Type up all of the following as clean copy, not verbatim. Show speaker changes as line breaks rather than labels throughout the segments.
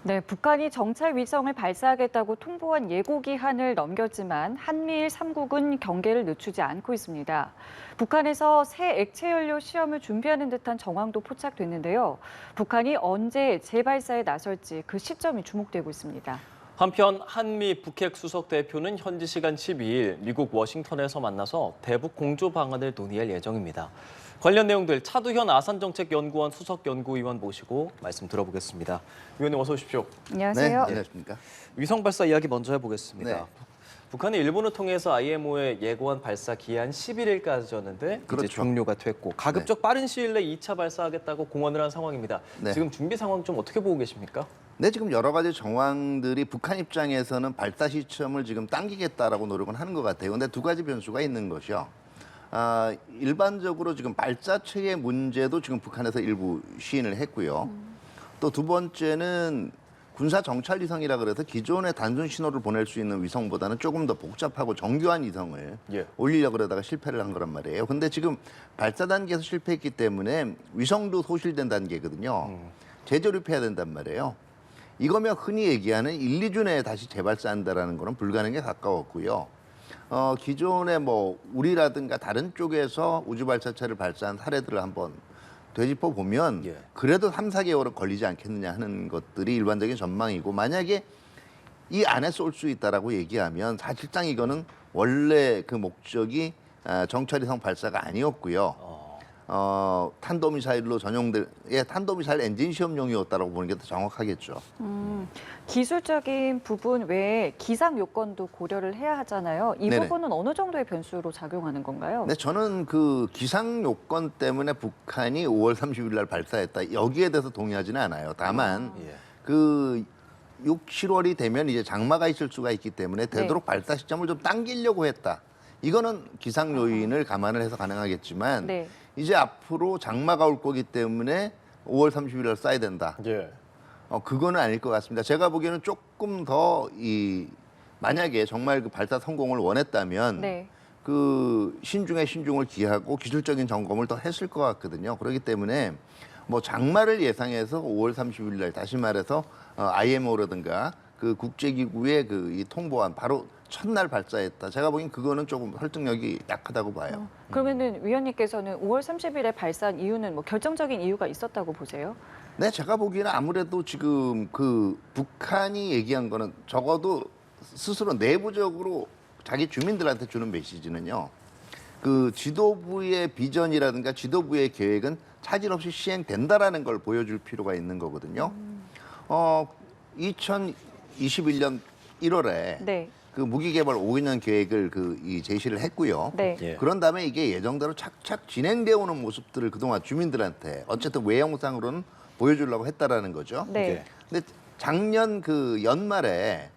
네, 북한이 정찰 위성을 발사하겠다고 통보한 예고 기한을 넘겼지만 한미일 3국은 경계를 늦추지 않고 있습니다. 북한에서 새 액체 연료 시험을 준비하는 듯한 정황도 포착됐는데요. 북한이 언제 재발사에 나설지 그 시점이 주목되고 있습니다.
한편 한미 북핵 수석 대표는 현지 시간 12일 미국 워싱턴에서 만나서 대북 공조 방안을 논의할 예정입니다. 관련 내용들 차두현 아산정책연구원 수석 연구위원 모시고 말씀 들어보겠습니다. 위원님 어서 오십시오.
안녕하세요.
네, 안녕하십니까.
위성 발사 이야기 먼저 해보겠습니다.
네.
북한이 일본을 통해서 IMO에 예고한 발사 기한 11일까지였는데
그렇죠.
이제 종료가 됐고 가급적 빠른 시일 내에 2차 발사하겠다고 공언을 한 상황입니다.
네.
지금 준비 상황 좀 어떻게 보고 계십니까?
네, 지금 여러 가지 정황들이 북한 입장에서는 발사 시점을 지금 당기겠다라고 노력은 하는 것 같아요. 근데 두 가지 변수가 있는 것이요. 일반적으로 지금 발사체의 문제도 지금 북한에서 일부 시인을 했고요. 또 두 번째는 군사 정찰 위성이라 그래서 기존의 단순 신호를 보낼 수 있는 위성보다는 조금 더 복잡하고 정교한 위성을 올리려고 그러다가 실패를 한 거란 말이에요. 근데 지금 발사 단계에서 실패했기 때문에 위성도 소실된 단계거든요. 재조립해야 된단 말이에요. 이거면 흔히 얘기하는 1, 2주 내에 다시 재발사한다라는 거는 불가능에 가까웠고요. 기존에 뭐 우리라든가 다른 쪽에서 우주 발사체를 발사한 사례들을 한번 되짚어 보면 그래도 3, 4개월은 걸리지 않겠느냐 하는 것들이 일반적인 전망이고, 만약에 이 안에 쏠 수 있다라고 얘기하면 사실상 이거는 원래 그 목적이 정찰위성 발사가 아니었고요. 탄도미사일로 전용될 탄도미사일 엔진 시험용이었다라고 보는 게 더 정확하겠죠.
기술적인 부분 외에 기상 요건도 고려를 해야 하잖아요. 이
네네.
부분은 어느 정도의 변수로 작용하는 건가요?
네, 저는 그 기상 요건 때문에 북한이 5월 30일 날 발사했다, 여기에 대해서 동의하지는 않아요. 다만 그 6, 7월이 되면 이제 장마가 있을 수가 있기 때문에 되도록 발사 시점을 좀 당기려고 했다. 이거는 기상 요인을 감안을 해서 가능하겠지만
네.
이제 앞으로 장마가 올 거기 때문에 5월 30일 날 쏴야 된다. 그거는 아닐 것 같습니다. 제가 보기에는 조금 더 만약에 정말 그 발사 성공을 원했다면
네.
그 신중에 신중을 기하고 기술적인 점검을 더 했을 것 같거든요. 그렇기 때문에 뭐 장마를 예상해서 5월 30일 날 다시 말해서 IMO라든가 그 국제기구의 그 이 통보안 바로 첫날 발사했다. 제가 보기엔 그거는 조금 설득력이 약하다고 봐요.
그러면은 위원님께서는 5월 30일에 발사한 이유는 뭐 결정적인 이유가 있었다고 보세요?
네, 제가 보기에는 아무래도 지금 그 북한이 얘기한 거는 적어도 스스로 내부적으로 자기 주민들한테 주는 메시지는요. 그 지도부의 비전이라든가 지도부의 계획은 차질 없이 시행된다라는 걸 보여줄 필요가 있는 거거든요. 2021년 1월에
네.
그 무기개발 5개년 계획을 제시를 했고요.
네.
그런 다음에 이게 예정대로 착착 진행되어 오는 모습들을 그동안 주민들한테 어쨌든 외형상으로는 보여주려고 했다라는 거죠.
네.
근데 작년 그 연말에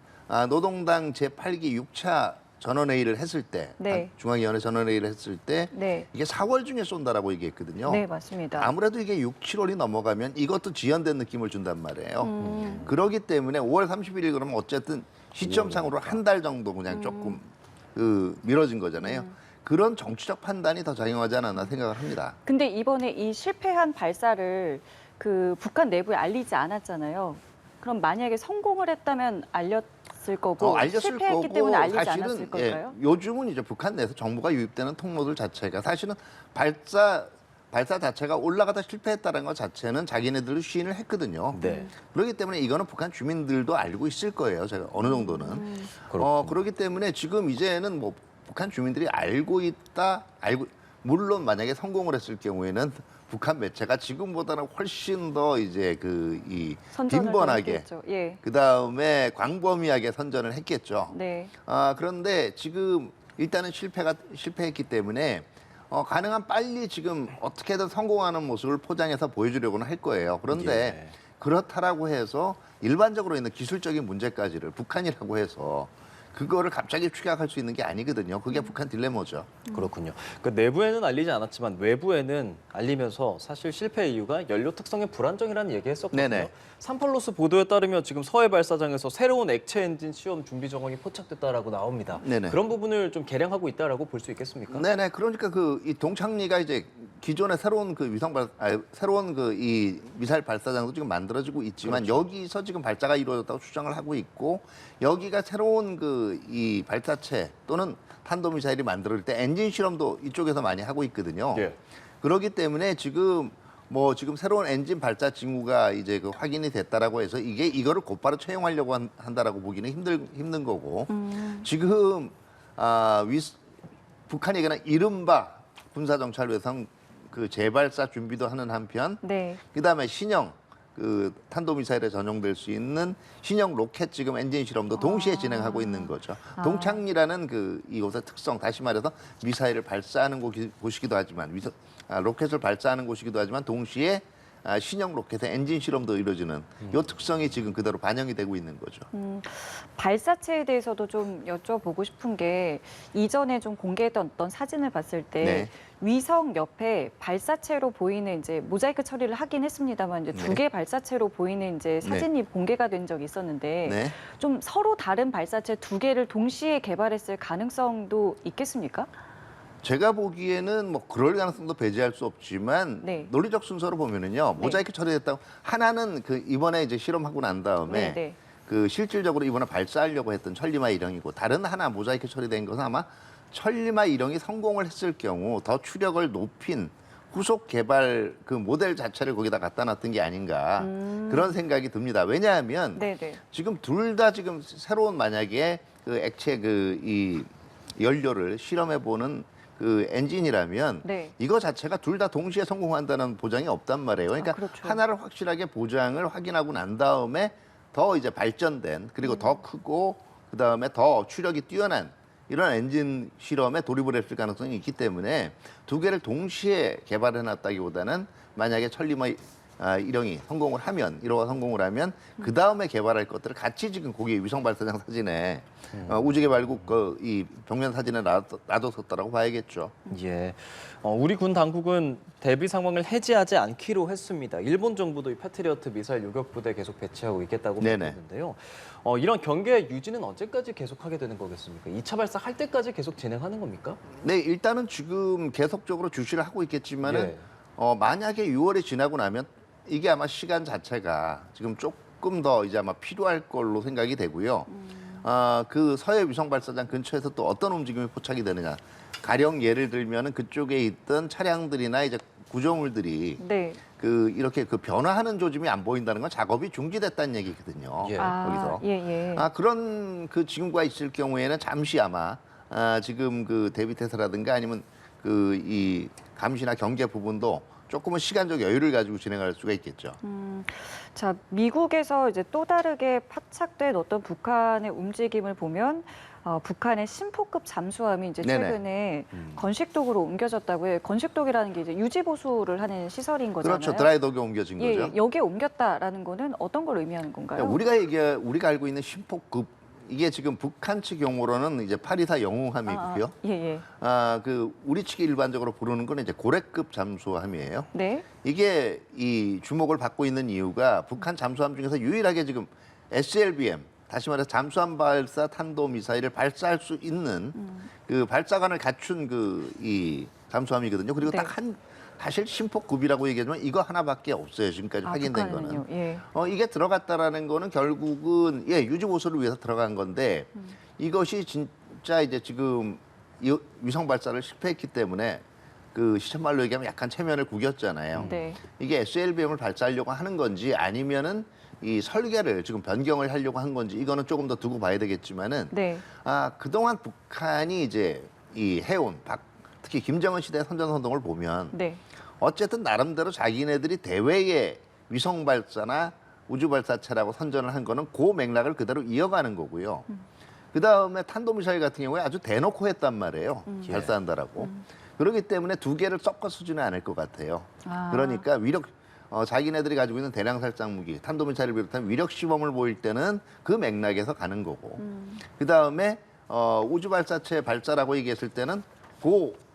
노동당 제8기 6차 전원회의를 했을 때,
네.
중앙위원회 전원회의를 했을 때
네.
이게 4월 중에 쏜다라고 얘기했거든요.
네, 맞습니다.
아무래도 이게 6, 7월이 넘어가면 이것도 지연된 느낌을 준단 말이에요. 그렇기 때문에 5월 31일 그러면 어쨌든 시점상으로 한 달 정도 그냥 조금 미뤄진 거잖아요. 그런 정치적 판단이 더 작용하지 않았나 생각을 합니다.
근데 이번에 이 실패한 발사를 그 북한 내부에 알리지 않았잖아요. 그럼 만약에 성공을 했다면 알렸을 거고
알렸을
실패했기
거고,
때문에 알리지
사실은
않았을 걸까요?
요즘은 이제 북한 내에서 정보가 유입되는 통로들 자체가 사실은 발사 자체가 올라가다 실패했다는 것 자체는 자기네들도 시인을 했거든요. 그렇기 때문에 이거는 북한 주민들도 알고 있을 거예요. 제가 어느 정도는. 그렇기 때문에 지금 이제는 뭐 북한 주민들이 알고 있다, 물론 만약에 성공을 했을 경우에는 북한 매체가 지금보다는 훨씬 더 이제
선전을
빈번하게,
했겠죠. 예.
그 다음에 광범위하게 선전을 했겠죠.
네.
그런데 지금 일단은 실패했기 때문에 가능한 빨리 지금 어떻게든 성공하는 모습을 포장해서 보여주려고는 할 거예요. 그런데 그렇다라고 해서 일반적으로 있는 기술적인 문제까지를 북한이라고 해서 그거를 갑자기 추격할 수 있는 게 아니거든요. 그게 북한 딜레마죠.
그렇군요. 그 내부에는 알리지 않았지만 외부에는 알리면서 사실 실패 이유가 연료 특성의 불안정이라는 얘기했었거든요.
네네.
삼팔로스 보도에 따르면 지금 서해 발사장에서 새로운 액체 엔진 시험 준비 정황이 포착됐다라고 나옵니다.
네네.
그런 부분을 좀 개량하고 있다라고 볼 수 있겠습니까?
네네. 그러니까 이 동창리가 이제 기존의 새로운 그 새로운 그 이 미사일 발사장도 지금 만들어지고 있지만
그렇죠.
여기서 지금 발사가 이루어졌다고 추정을 하고 있고 여기가 새로운 그 이 발사체 또는 탄도미사일이 만들어질 때 엔진 실험도 이쪽에서 많이 하고 있거든요.
예.
그렇기 때문에 지금 지금 새로운 엔진 발사 징후가 이제 그 확인이 됐다라고 해서 이거를 곧바로 채용하려고 한다라고 보기는 힘든 거고 지금 북한이 그냥 이른바 군사정찰 위성 그 재발사 준비도 하는 한편
네.
그다음에 신형 그 탄도미사일에 전용될 수 있는 신형 로켓 지금 엔진 실험도 동시에 진행하고 있는 거죠. 동창리라는 그 이곳의 특성, 다시 말해서 미사일을 발사하는 곳이기도 하지만 로켓을 발사하는 곳이기도 하지만 동시에 신형 로켓의 엔진 실험도 이루어지는 이 특성이 지금 그대로 반영이 되고 있는 거죠.
발사체에 대해서도 좀 여쭤보고 싶은 게 이전에 좀 공개했던 어떤 사진을 봤을 때
네.
위성 옆에 발사체로 보이는 이제 모자이크 처리를 하긴 했습니다만 이제 두
네.
개 발사체로 보이는 이제 사진이 공개가 된 적이 있었는데
네.
좀 서로 다른 발사체 두 개를 동시에 개발했을 가능성도 있겠습니까?
제가 보기에는 뭐 그럴 가능성도 배제할 수 없지만
네.
논리적 순서로 보면은요 모자이크 처리됐다고 하나는 그 이번에 이제 실험하고 난 다음에
네.
그 실질적으로 이번에 발사하려고 했던 천리마 일형이고 다른 하나 모자이크 처리된 것은 아마 천리마 일형이 성공을 했을 경우 더 추력을 높인 후속 개발 그 모델 자체를 거기다 갖다 놨던 게 아닌가 그런 생각이 듭니다. 왜냐하면
네네.
지금 둘 다 지금 새로운 만약에 그 액체 그 이 연료를 실험해 보는 그 엔진이라면
네.
이거 자체가 둘 다 동시에 성공한다는 보장이 없단 말이에요. 그러니까
그렇죠.
하나를 확실하게 보장을 확인하고 난 다음에 더 이제 발전된 그리고 더 크고 그다음에 더 추력이 뛰어난 이런 엔진 실험에 돌입을 했을 가능성이 있기 때문에 두 개를 동시에 개발해 놨다기보다는 만약에 천리마 일형이 성공을 하면 1호가 성공을 하면 그 다음에 개발할 것들을 같이 지금 거기 위성 발사장 사진에 우주개발국 이 벽면 사진에 놔뒀었다라고 봐야겠죠.
예. 우리 군 당국은 대비 상황을 해지하지 않기로 했습니다. 일본 정부도 이 패트리어트 미사일 요격 부대 계속 배치하고 있겠다고
네네.
밝혔는데요. 이런 경계 유지는 언제까지 계속하게 되는 거겠습니까? 2차 발사 할 때까지 계속 진행하는 겁니까?
네, 일단은 지금 계속적으로 주시를 하고 있겠지만은
예.
만약에 6월이 지나고 나면 이게 아마 시간 자체가 지금 조금 더 이제 아마 필요할 걸로 생각이 되고요. 그 서해 위성 발사장 근처에서 또 어떤 움직임이 포착이 되느냐. 가령 예를 들면은 그쪽에 있던 차량들이나 이제 구조물들이
네.
그 이렇게 그 변화하는 조짐이 안 보인다는 건 작업이 중지됐다는 얘기거든요.
예.
거기서.
예.
그런 그 징후가 있을 경우에는 잠시 아마 지금 그 대비태세라든가 아니면 그 이 감시나 경계 부분도 조금은 시간적 여유를 가지고 진행할 수가 있겠죠.
자, 미국에서 이제 또 다르게 파착된 어떤 북한의 움직임을 보면 북한의 심포급 잠수함이 이제
네네.
최근에 건식독으로 옮겨졌다고 해요. 건식독이라는 게 이제 유지 보수를 하는 시설인 거잖아요.
그렇죠. 드라이독에 옮겨진
예,
거죠.
여기에 옮겼다라는 거는 어떤 걸 의미하는 건가요?
우리가 알고 있는 심포급 이게 지금 북한 측 용어로는 이제 824 영웅함이고요.
예.
그 우리 측이 일반적으로 부르는 건 이제 고래급 잠수함이에요.
네.
이게 이 주목을 받고 있는 이유가 북한 잠수함 중에서 유일하게 지금 SLBM 다시 말해서 잠수함 발사 탄도 미사일을 발사할 수 있는 그 발사관을 갖춘 그 이 잠수함이거든요. 그리고
네.
사실 심포급이라고 얘기하지만 이거 하나밖에 없어요. 지금까지 확인된
북한은요?
거는.
예.
이게 들어갔다라는 거는 결국은 유지 보수를 위해서 들어간 건데 이것이 진짜 이제 지금 위성 발사를 실패했기 때문에 그 시쳇말로 얘기하면 약간 체면을 구겼잖아요.
네.
이게 SLBM을 발사하려고 하는 건지 아니면은 이 설계를 지금 변경을 하려고 한 건지 이거는 조금 더 두고 봐야 되겠지만은
네.
그동안 북한이 이제 이 해온 특히 김정은 시대 선전선동을 보면
네.
어쨌든 나름대로 자기네들이 대외의 위성 발사나 우주 발사체라고 선전을 한 거는 그 맥락을 그대로 이어가는 거고요. 그 다음에 탄도미사일 같은 경우에 아주 대놓고 했단 말이에요. 발사한다라고. 그렇기 때문에 두 개를 섞어 쓰지는 않을 것 같아요. 그러니까 자기네들이 가지고 있는 대량 살상 무기, 탄도미사일을 비롯한 위력 시범을 보일 때는 그 맥락에서 가는 거고. 그 다음에 우주 발사체 발사라고 얘기했을 때는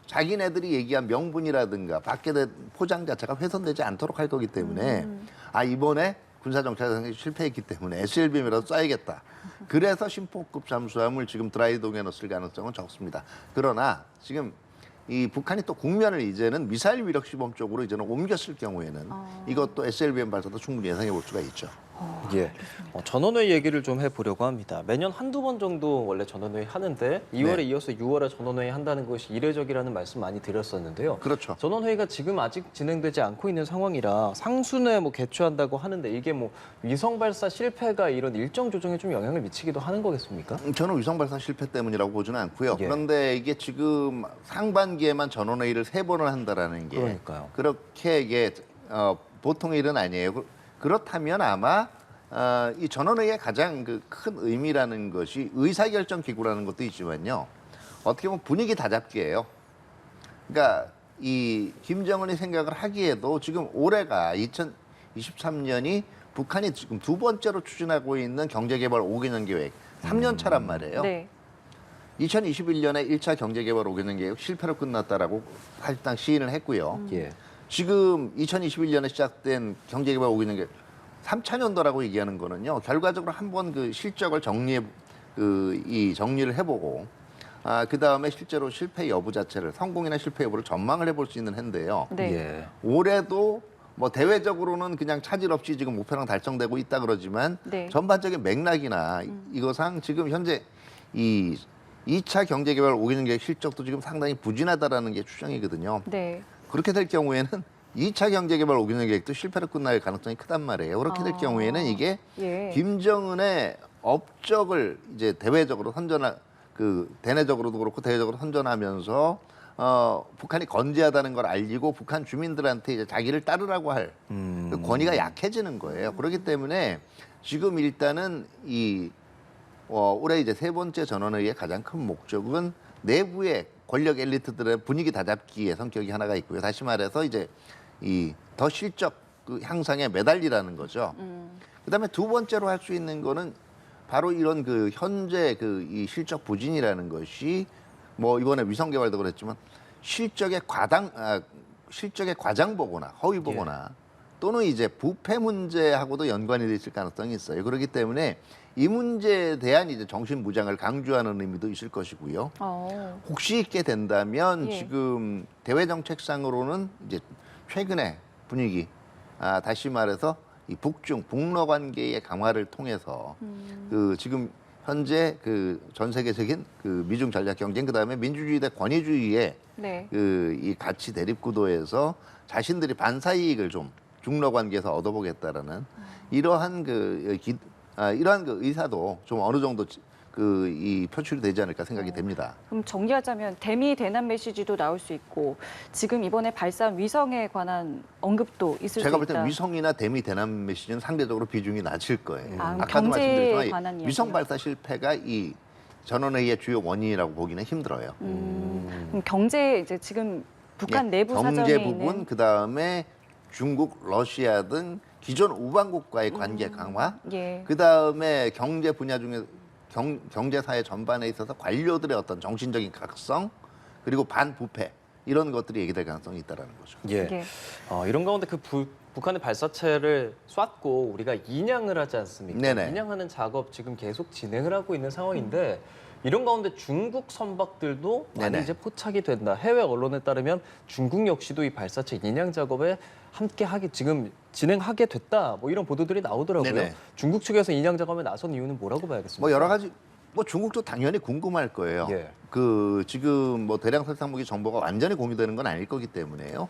자기네들이 얘기한 명분이라든가 받게 된 포장 자체가 훼손되지 않도록 할 거기 때문에 이번에 군사정찰상이 실패했기 때문에 SLBM이라도 쏴야겠다. 그래서 심포급 잠수함을 지금 드라이동에 넣었을 가능성은 적습니다. 그러나 지금 이 북한이 또 국면을 이제는 미사일 위력 시범 쪽으로 이제는 옮겼을 경우에는 이것도 SLBM 발사도 충분히 예상해 볼 수가 있죠.
예. 전원회의 얘기를 좀 해보려고 합니다. 매년 한두 번 정도 원래 전원회의 하는데 2월에
네.
이어서 6월에 전원회의 한다는 것이 이례적이라는 말씀 많이 드렸었는데요.
그렇죠.
전원회의가 지금 아직 진행되지 않고 있는 상황이라 상순회 뭐 개최한다고 하는데 이게 뭐 위성 발사 실패가 이런 일정 조정에 좀 영향을 미치기도 하는 거겠습니까?
저는 위성 발사 실패 때문이라고 보지는 않고요.
예.
그런데 이게 지금 상반기에만 전원회의를 3번을 한다라는 게
그러니까요.
그렇게 이게 보통의 일은 아니에요. 그렇다면 아마 이 전원회의의 가장 큰 의미라는 것이 의사결정 기구라는 것도 있지만요. 어떻게 보면 분위기 다잡기예요. 그러니까 이 김정은이 생각을 하기에도 지금 올해가 2023년이 북한이 지금 2번째로 추진하고 있는 경제개발 5개년 계획 3년 차란 말이에요.
네.
2021년에 1차 경제개발 5개년 계획 실패로 끝났다라고 사실상 시인을 했고요.
예.
지금 2021년에 시작된 경제개발 5개년 계획 3차 년도라고 얘기하는 거는요. 결과적으로 한번 그 실적을 정리를 해보고 그 다음에 실제로 실패 여부 자체를 성공이나 실패 여부를 전망을 해볼 수 있는 해인데요.
네.
예.
올해도 뭐 대외적으로는 그냥 차질 없이 지금 목표랑 달성되고 있다 그러지만
네.
전반적인 맥락이나 이거상 지금 현재 이 2차 경제개발 5개년 계획 실적도 지금 상당히 부진하다라는 게 추정이거든요.
네.
그렇게 될 경우에는 2차 경제개발 5개년 계획도 실패로 끝날 가능성이 크단 말이에요. 그렇게 될 경우에는 이게
예.
김정은의 업적을 이제 대외적으로 대내적으로도 그렇고 대외적으로 선전하면서 북한이 건재하다는 걸 알리고 북한 주민들한테 이제 자기를 따르라고 할 그 권위가 약해지는 거예요. 그렇기 때문에 지금 일단은 올해 이제 3번째 전원회의의 가장 큰 목적은 내부의 권력 엘리트들의 분위기 다잡기의 성격이 하나가 있고요. 다시 말해서 이제 더 실적 향상에 매달리라는 거죠. 그다음에 2번째로 할 수 있는 거는 바로 이런 현재 이 실적 부진이라는 것이 뭐 이번에 위성 개발도 그랬지만 실적의 과장 보거나 허위 보거나 또는 이제 부패 문제하고도 연관이 돼 있을 가능성이 있어요. 그렇기 때문에 이 문제에 대한 이제 정신 무장을 강조하는 의미도 있을 것이고요. 혹시 있게 된다면
예.
지금 대외 정책상으로는 이제 최근의 분위기, 다시 말해서 이 북러 관계의 강화를 통해서 지금 현재 전 세계적인 미중 전략 경쟁 그다음에 민주주의 대 권위주의의
네.
이 가치 대립 구도에서 자신들이 반사 이익을 좀 중러 관계에서 얻어보겠다라는 이러한 의사도 좀 어느 정도 표출이 되지 않을까 생각이 됩니다.
그럼 정리하자면 대미 대남 메시지도 나올 수 있고 지금 이번에 발사한 위성에 관한 언급도 있을 수 있다.
제가 볼 때는 위성이나 대미 대남 메시지는 상대적으로 비중이 낮을 거예요. 아까도
경제에
말씀드렸지만
관한
위성
이야기요?
발사 실패가 이 전원회의의 주요 원인이라고 보기는 힘들어요.
그럼 경제 이제 지금 북한
예,
내부 사정에
경제 부분
있는
그다음에 중국, 러시아 등 기존 우방국과의 관계 강화,
예.
그다음에 경제 분야 중에 경제 사회 전반에 있어서 관료들의 어떤 정신적인 각성 그리고 반부패 이런 것들이 얘기될 가능성이 있다라는 거죠.
예.
예.
이런 가운데 북한의 발사체를 쐈고 우리가 인양을 하지 않습니까?
네네.
인양하는 작업 지금 계속 진행을 하고 있는 상황인데 이런 가운데 중국 선박들도 많이
네네.
이제 포착이 된다. 해외 언론에 따르면 중국 역시도 이 발사체 인양 작업에 지금 진행하게 됐다. 뭐 이런 보도들이 나오더라고요.
네네.
중국 측에서 인양 작업에 나선 이유는 뭐라고 봐야겠습니까?
뭐 여러 가지 중국도 당연히 궁금할 거예요.
예.
지금 대량 살상무기 정보가 완전히 공유되는 건 아닐 거기 때문에요.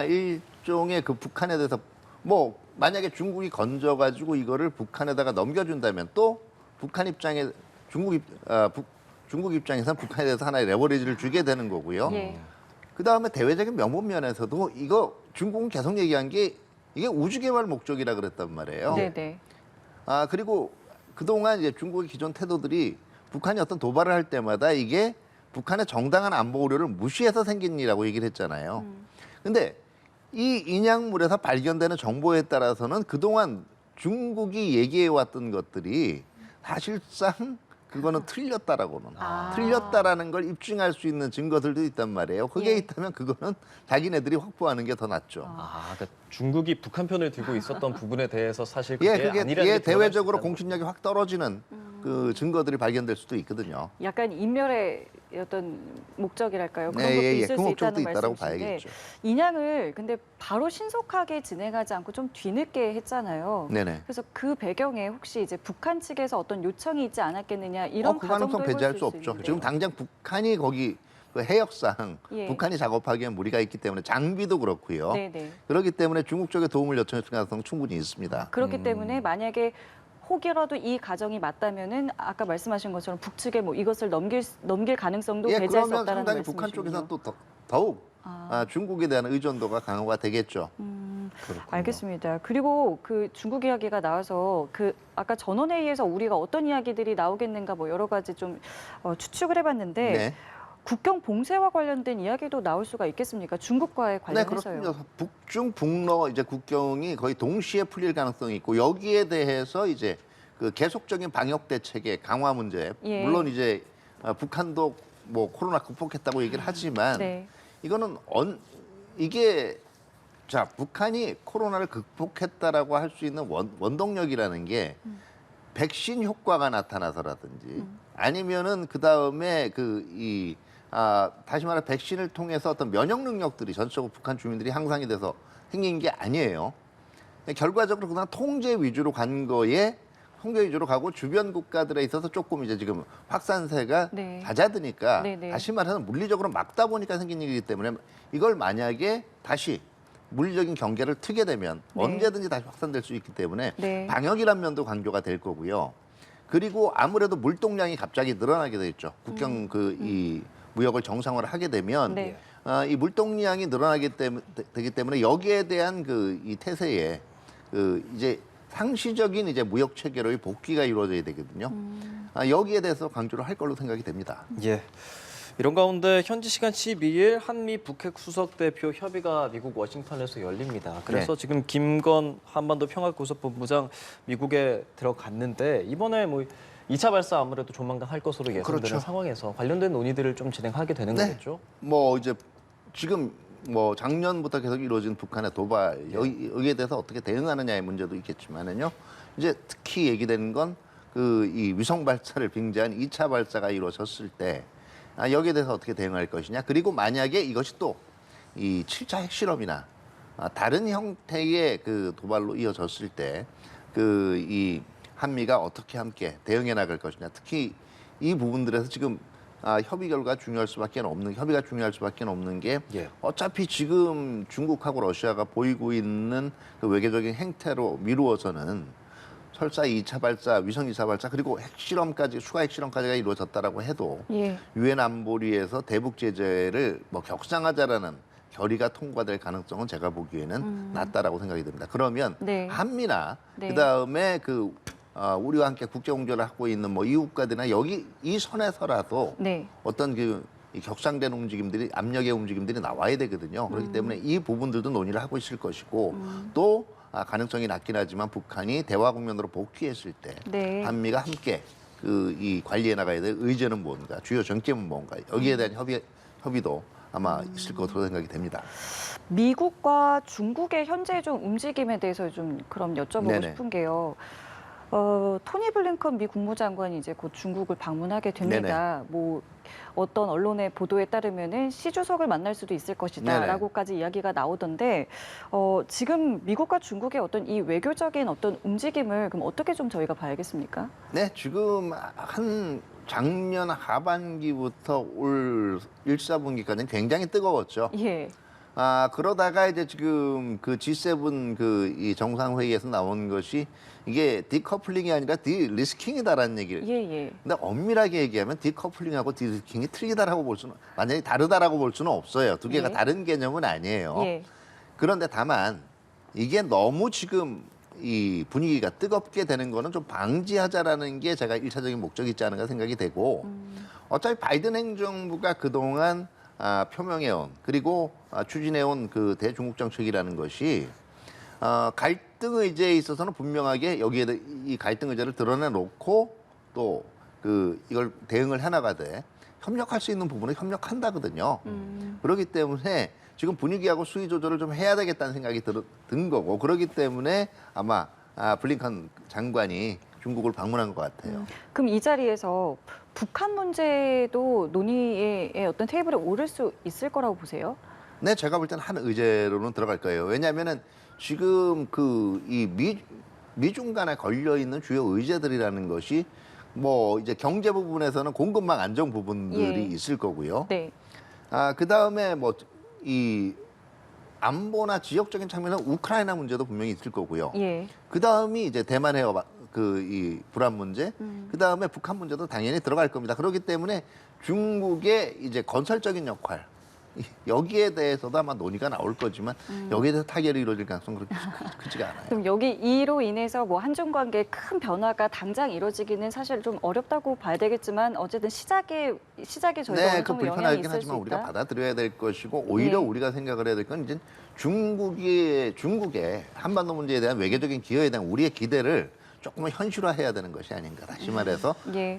일종의 북한에 대해서 만약에 중국이 건져가지고 이거를 북한에다가 넘겨준다면 또 북한 입장에 중국 입장에서는 북한에 대해서 하나의 레버리지를 주게 되는 거고요.
예.
그다음에 대외적인 명분 면에서도 이거 중국은 계속 얘기한 게 이게 우주 개발 목적이라 그랬단 말이에요.
네네.
그리고 그동안 이제 중국의 기존 태도들이 북한이 어떤 도발을 할 때마다 이게 북한의 정당한 안보 우려를 무시해서 생긴 일이라고 얘기를 했잖아요. 근데 이 인양물에서 발견되는 정보에 따라서는 그동안 중국이 얘기해왔던 것들이 사실상 그거는 틀렸다라는 걸 입증할 수 있는 증거들도 있단 말이에요. 그게
예.
있다면 그거는 자기네들이 확보하는 게 더 낫죠.
그러니까 중국이 북한 편을 들고 있었던 부분에 대해서 사실 그게
그게
아니라는 게
대외적으로
드러날 수 있다는
공신력이 확 떨어지는 그 증거들이 발견될 수도 있거든요.
약간 인멸의 어떤 목적이랄까요? 그런
네,
것도
예, 예.
있을
그
수
목적도
있다는
있다라고
말씀이신데
봐야겠죠.
인양을 근데 바로 신속하게 진행하지 않고 좀 뒤늦게 했잖아요.
네네.
그래서 그 배경에 혹시 이제 북한 측에서 어떤 요청이 있지 않았겠느냐 이런
그
가정도
가능성
해볼
배제할
수
수 없죠.
있는데요.
지금 당장 북한이 거기 그 해역상
예.
북한이 작업하기엔 무리가 있기 때문에 장비도 그렇고요.
네네.
그렇기 때문에 중국 쪽에 도움을 요청할 가능성 충분히 있습니다.
그렇기 때문에 만약에 혹이라도 이 가정이 맞다면은 아까 말씀하신 것처럼 북측에 뭐 이것을 넘길 가능성도
예,
배제할 수
그러면
없다는
상당히
말씀이시군요.
북한 쪽에서는 또 더욱 중국에 대한 의존도가 강화가 되겠죠. 그렇군요.
알겠습니다. 그리고 그 중국 이야기가 나와서 그 아까 전원회의에서 우리가 어떤 이야기들이 나오겠는가 뭐 여러 가지 좀 추측을 해봤는데
네.
국경 봉쇄와 관련된 이야기도 나올 수가 있겠습니까? 중국과의
네,
관련해서요.
그렇습니다. 북중 북러 이제 국경이 거의 동시에 풀릴 가능성이 있고 여기에 대해서 이제 그 계속적인 방역 대책의 강화 문제,
예.
물론 이제 북한도 뭐 코로나 극복했다고 얘기를 하지만
네.
이거는 이게 자 북한이 코로나를 극복했다라고 할 수 있는 원동력이라는 게 백신 효과가 나타나서라든지 아니면은 그 다음에 다시 말해 백신을 통해서 어떤 면역 능력들이 전적으로 북한 주민들이 향상이 돼서 생긴 게 아니에요. 결과적으로 그냥 통제 위주로 간 거에 통제 위주로 가고 주변 국가들에 있어서 조금 이제 지금 확산세가
네.
잦아드니까
네네.
다시 말해서 물리적으로 막다 보니까 생긴 일이기 때문에 이걸 만약에 다시 물리적인 경계를 트게 되면
네.
언제든지 다시 확산될 수 있기 때문에
네.
방역이란 면도 강조가 될 거고요. 그리고 아무래도 물동량이 갑자기 늘어나게 되죠. 국경 이 무역을 정상화를 하게 되면
네.
이 물동량이 늘어나게 되기 때문에 여기에 대한 이 태세에 이제 상시적인 이제 무역 체계로의 복귀가 이루어져야 되거든요. 여기에 대해서 강조를 할 걸로 생각이 됩니다.
예. 이런 가운데 현지 시간 12일 한미 북핵 수석 대표 협의가 미국 워싱턴에서 열립니다. 그래서
네.
지금 김건 한반도 평화교섭본부장 미국에 들어갔는데 이번에 뭐 2차 발사 아무래도 조만간 할 것으로 예상되는
그렇죠.
상황에서 관련된 논의들을 좀 진행하게 되는
네.
거겠죠?
뭐 이제 지금 뭐 작년부터 계속 이루어진 북한의 도발 여기에 대해서 어떻게 대응하느냐의 문제도 있겠지만은요. 이제 특히 얘기되는 건 이 위성 발사를 빙자한 2차 발사가 이루어졌을 때 여기에 대해서 어떻게 대응할 것이냐. 그리고 만약에 이것이 또 이 7차 핵실험이나 다른 형태의 도발로 이어졌을 때 이 한미가 어떻게 함께 대응해 나갈 것이냐. 특히 이 부분들에서 지금 협의 결과가 중요할 수밖에 없는 협의가 중요할 수밖에 없는 게
예.
어차피 지금 중국하고 러시아가 보이고 있는 그 외교적인 행태로 미루어서는 설사 2차 발사, 위성 2차 발사 그리고 핵실험까지 추가 핵실험까지가 이루어졌다라고 해도
예.
유엔 안보리에서 대북 제재를 뭐 격상하자라는 결의가 통과될 가능성은 제가 보기에는 낮다라고 생각이 듭니다. 그러면
네.
한미나
네.
그다음에 우리와 함께 국제 공조를 하고 있는 뭐 이웃 국가들이나 여기 이 선에서라도
네.
어떤 이 격상된 움직임들이 압력의 움직임들이 나와야 되거든요. 그렇기 때문에 이 부분들도 논의를 하고 있을 것이고 또 가능성이 낮긴 하지만 북한이 대화 국면으로 복귀했을 때
네.
한미가 함께 이 관리해 나가야 될 의제는 뭔가 주요 정점은 뭔가 여기에 대한 협의도 아마 있을 것으로 생각이 됩니다.
미국과 중국의 현재 좀 움직임에 대해서 좀 그럼 여쭤보고
네네.
싶은 게요. 토니 블링컨 미 국무장관이 이제 곧 중국을 방문하게 됩니다. 뭐 어떤 언론의 보도에 따르면은 시 주석을 만날 수도 있을 것이다라고까지 이야기가 나오던데 지금 미국과 중국의 어떤 이 외교적인 어떤 움직임을 그럼 어떻게 좀 저희가 봐야겠습니까?
네, 지금 한 작년 하반기부터 올 1, 4분기까지는 굉장히 뜨거웠죠.
예.
그러다가 이제 지금 그 G7 이 정상회의에서 나온 것이 이게 디커플링이 아니라 디리스킹이다라는 얘기를.
예.
근데 엄밀하게 얘기하면 디커플링하고 디리스킹이 틀리다라고 볼 수는, 완전히 다르다라고 볼 수는 없어요. 두 개가
예.
다른 개념은 아니에요.
예.
그런데 다만 이게 너무 지금 이 분위기가 뜨겁게 되는 거는 좀 방지하자라는 게 제가 1차적인 목적이 있지 않은가 생각이 되고 어차피 바이든 행정부가 그동안 표명해온 그리고 추진해온 그 대중국 정책이라는 것이 갈등 의제에 있어서는 분명하게 여기에 이 갈등 의제를 드러내놓고 또 이걸 대응을 해나가되 협력할 수 있는 부분은 협력한다거든요. 그렇기 때문에 지금 분위기하고 수위 조절을 좀 해야 되겠다는 생각이 든 거고 그렇기 때문에 아마 블링컨 장관이 중국을 방문한 것 같아요.
그럼 이 자리에서 북한 문제도 논의의 어떤 테이블에 오를 수 있을 거라고 보세요?
네, 제가 볼 때는 한 의제로는 들어갈 거예요. 왜냐하면은 지금 미중 간에 걸려 있는 주요 의제들이라는 것이 뭐 이제 경제 부분에서는 공급망 안정 부분들이
예.
있을 거고요.
네.
그 다음에 뭐 이 안보나 지역적인 측면에서 우크라이나 문제도 분명히 있을 거고요.
예.
그 다음이 이제 대만 해협 이 불안 문제, 그 다음에 북한 문제도 당연히 들어갈 겁니다. 그렇기 때문에 중국의 이제 건설적인 역할 여기에 대해서도 아마 논의가 나올 거지만 여기에 대해서 타결이 이루어질 가능성은 그렇게 크지가 않아요.
그럼 여기 이로 인해서 뭐 한중 관계에 큰 변화가 당장 이루어지기는 사실 좀 어렵다고 봐야 되겠지만 어쨌든 시작에 저희가
네,
어느
그
정도 영향이
불편하긴
있을 수
하지만 우리가
있다.
받아들여야 될 것이고 오히려
예.
우리가 생각을 해야 될 건 이제 중국의 한반도 문제에 대한 외교적인 기여에 대한 우리의 기대를 조금은 현실화해야 되는 것이 아닌가. 다시 말해서
예.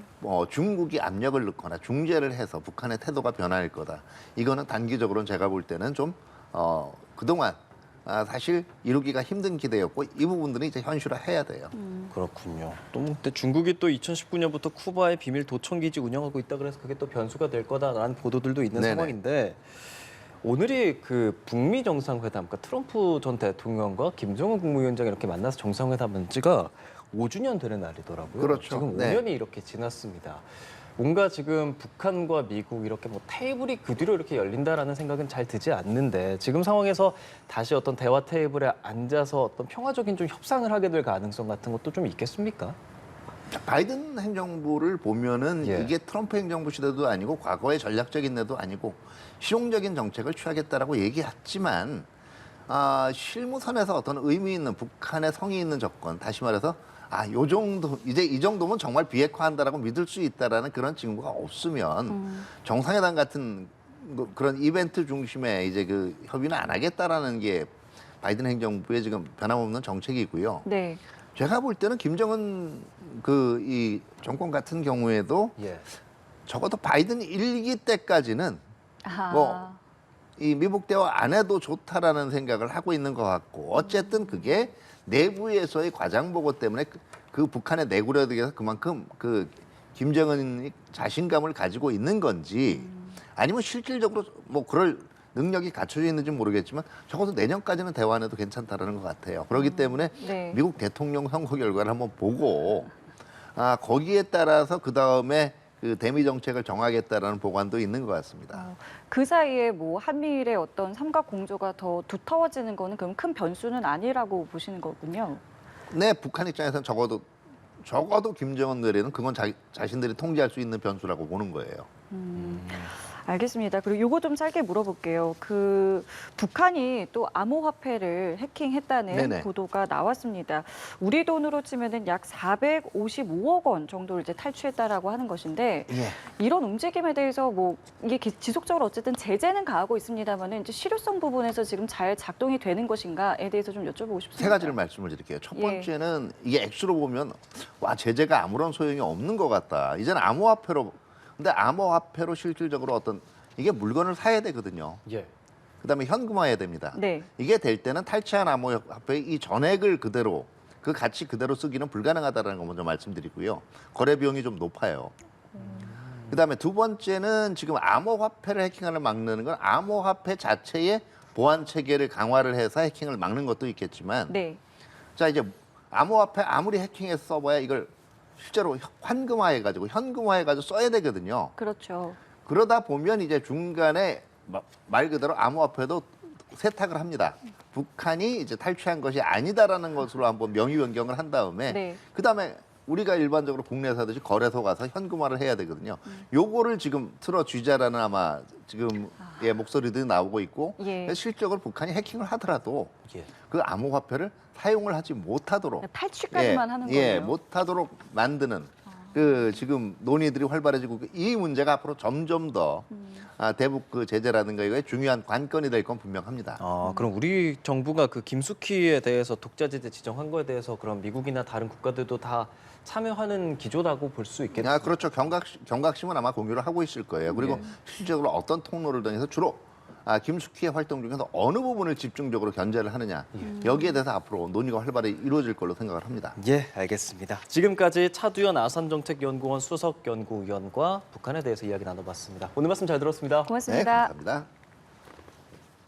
중국이 압력을 넣거나 중재를 해서 북한의 태도가 변할 거다. 이거는 단기적으로는 제가 볼 때는 좀 그동안 사실 이루기가 힘든 기대였고 이 부분들은 이제 현실화해야 돼요.
그렇군요. 또 근데 중국이 또 2019년부터 쿠바에 비밀 도청 기지 운영하고 있다 그래서 그게 또 변수가 될 거다라는 보도들도 있는
네네.
상황인데 오늘이 그 북미 정상회담, 그러니까 트럼프 전 대통령과 김정은 국무위원장이 이렇게 만나서 정상회담한 지가 5주년 되는 날이더라고요.
그렇죠.
지금
네.
5년이 이렇게 지났습니다. 뭔가 지금 북한과 미국 이렇게 뭐 테이블이 그 뒤로 이렇게 열린다라는 생각은 잘 드지 않는데 지금 상황에서 다시 어떤 대화 테이블에 앉아서 어떤 평화적인 좀 협상을 하게 될 가능성 같은 것도 좀 있겠습니까?
바이든 행정부를 보면은
예.
이게 트럼프 행정부 시대도 아니고 과거의 전략적인 내도 아니고 실용적인 정책을 취하겠다라고 얘기했지만 실무선에서 어떤 의미 있는 북한의 성의 있는 접근, 다시 말해서 요 정도 이제 이 정도면 정말 비핵화한다라고 믿을 수 있다라는 그런 징후가 없으면 정상회담 같은 그런 이벤트 중심의 이제 그 협의는 안 하겠다라는 게 바이든 행정부의 지금 변함없는 정책이고요.
네.
제가 볼 때는 김정은 이 정권 같은 경우에도
예.
적어도 바이든 1기 때까지는
아하.
뭐 이 미국 대화 안 해도 좋다라는 생각을 하고 있는 것 같고 어쨌든 그게 내부에서의 과장 보고 때문에 그 북한의 내구력에서 그만큼 그 김정은이 자신감을 가지고 있는 건지 아니면 실질적으로 뭐 그럴 능력이 갖춰져 있는지 모르겠지만 적어도 내년까지는 대화 안 해도 괜찮다라는 것 같아요. 그렇기 때문에
네.
미국 대통령 선거 결과를 한번 보고 거기에 따라서 그 다음에 그 대미 정책을 정하겠다라는 보관도 있는 것 같습니다.
그 사이에 뭐 한미일의 어떤 삼각 공조가 더 두터워지는 거는 그럼 큰 변수는 아니라고 보시는 거군요.
네, 북한 입장에서는 적어도 김정은 내리는 그건 자신들이 통제할 수 있는 변수라고 보는 거예요.
알겠습니다. 그리고 요거 좀 짧게 물어볼게요. 그 북한이 또 암호화폐를 해킹했다는
네네.
보도가 나왔습니다. 우리 돈으로 치면은 약 455억 원 정도를 이제 탈취했다라고 하는 것인데
예.
이런 움직임에 대해서 뭐 이게 지속적으로 어쨌든 제재는 가하고 있습니다만은 이제 실효성 부분에서 지금 잘 작동이 되는 것인가에 대해서 좀 여쭤보고 싶습니다.
세 가지를 말씀을 드릴게요. 첫
예.
번째는 이게 액수로 보면 제재가 아무런 소용이 없는 것 같다. 이제는 암호화폐로 근데 암호화폐로 실질적으로 이게 물건을 사야 되거든요.
예.
그다음에 현금화해야 됩니다.
네.
이게 될 때는 탈취한 암호화폐의 이 전액을 그대로 그 가치 그대로 쓰기는 불가능하다는 거 먼저 말씀드리고요. 거래 비용이 좀 높아요. 그다음에 두 번째는 지금 암호화폐를 해킹하는 막는 건 암호화폐 자체의 보안 체계를 강화를 해서 해킹을 막는 것도 있겠지만
네.
자 이제 암호화폐 아무리 해킹해서 써봐야 이걸 실제로 현금화해가지고 써야 되거든요.
그렇죠.
그러다 보면 이제 중간에 말 그대로 암호화폐도 세탁을 합니다. 북한이 이제 탈취한 것이 아니다라는 것으로 한번 명의 변경을 한 다음에
네.
그다음에 우리가 일반적으로 국내에서 하듯이 거래소 가서 현금화를 해야 되거든요. 요거를 지금 틀어주자라는 아마 지금 목소리들이 나오고 있고
예.
실적으로 북한이 해킹을 하더라도
예.
그 암호화폐를 사용을 하지 못하도록
탈취까지만 하는 거예요.
예, 못하도록 만드는 그 지금 논의들이 활발해지고 이 문제가 앞으로 점점 더 대북 그 제재라든가 이거에 중요한 관건이 될 건 분명합니다.
그럼 우리 정부가 그 김숙희에 대해서 독자제재 지정한 거에 대해서 그럼 미국이나 다른 국가들도 다 참여하는 기조라고 볼 수 있겠네요.
그렇죠. 경각심은 아마 공유를 하고 있을 거예요. 그리고 실질적으로 어떤 통로를 통해서 주로 김숙희의 활동 중에서 어느 부분을 집중적으로 견제를 하느냐 여기에 대해서 앞으로 논의가 활발히 이루어질 걸로 생각을 합니다.
예, 알겠습니다. 지금까지 차두현 아산정책연구원 수석연구위원과 북한에 대해서 이야기 나눠봤습니다. 오늘 말씀 잘 들었습니다.
고맙습니다.
네, 감사합니다.